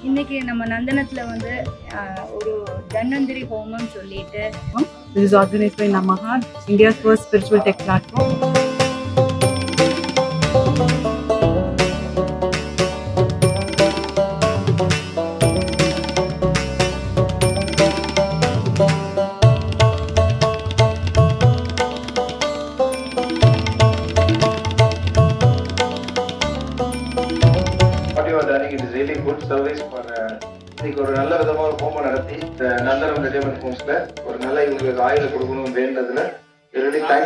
இன்னைக்கு நம்ம நந்தனத்தில் வந்து ஒரு தன்வந்திரி ஹோமம் சொல்லிட்டு This is organized by Namaha, India's first spiritual tech platform. What you are doing, it is really good service for இன்னைக்கு ஒரு நல்ல விதமாக ஒரு ஹோமம் நடத்தி நந்தனம் என்டர்டெயின்மெண்ட் ஹோம்ஸ்ல ஒரு நல்ல இவங்களுக்கு ஆயுத கொடுக்கணும் வேண்டதுல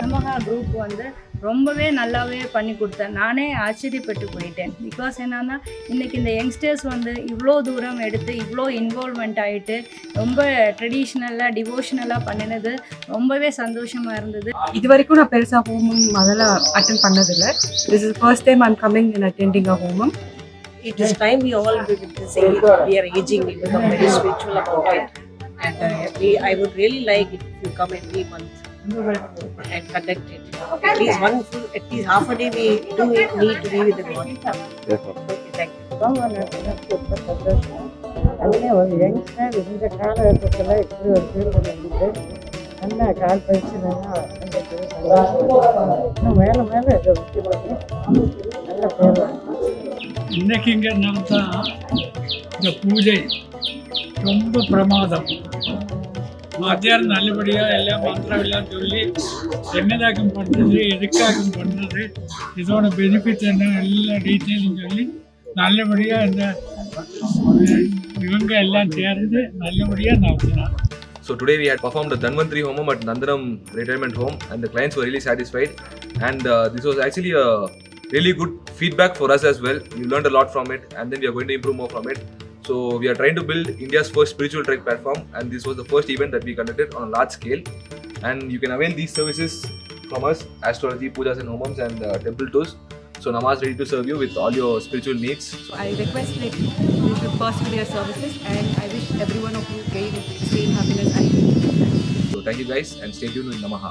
நமகா குரூப் வந்து ரொம்பவே நல்லாவே பண்ணி கொடுத்தேன். நானே ஆச்சரியப்பட்டு போயிட்டேன். பிகாஸ் என்னன்னா இன்னைக்கு இந்த யங்ஸ்டர்ஸ் வந்து இவ்வளோ தூரம் எடுத்து இவ்வளோ இன்வால்வ்மெண்ட் ஆகிட்டு ரொம்ப ட்ரெடிஷ்னலாக டிவோஷனலாக பண்ணினது ரொம்பவே சந்தோஷமாக இருந்தது. இது வரைக்கும் நான் பெருசாக ஹோமம் அதெல்லாம் அட்டென்ட் பண்ணதில்லை. This is the first time I'm coming and attending a homam. It is time we all we are aging, we become very spiritual about it, and I would really like it if you come every month and conduct it. At least half a day we do it, need to be with the God. Yes, okay, thank you. அதிலே ஒரு youngster இந்த காலகட்டத்தில் இப்படி ஒரு தீர்வு நல்லா கால் பயிற்சினா இன்னும் மேலே மேலே இதை விட்டு பண்ணி நல்ல பேர். இன்னைக்கு இங்கே நடந்தா இந்த பூஜை ரொம்ப பிரமாதம். வாத்தியார் நல்லபடியாக எல்லாம் மந்திரம் எல்லாம் சொல்லி என்னதாக்கம் பண்ணுறது, எதுக்காகம் பண்ணுறது, இதோட பெனிஃபிட் என்ன எல்லா டீட்டெயிலும் சொல்லி நல்லபடியாக இந்த இவங்க எல்லாம் சேர்ந்து நல்லபடியாக நடத்தினார். So today we had performed a Dhanvantri Homam at Nandanam Retirement Home and the clients were really satisfied, and this was actually a really good feedback for us as well. We learned a lot from it, and then we are going to improve more from it. So we are trying to build India's first spiritual trek platform, and this was the first event that we conducted on a large scale, and you can avail these services from us: astrology, pujas and homams, and temple tours. So Nama is ready to serve you with all your spiritual needs. So I request you should pursue their services, and I wish every one of you gain extreme happiness and So thank you guys, and stay tuned with Namaha.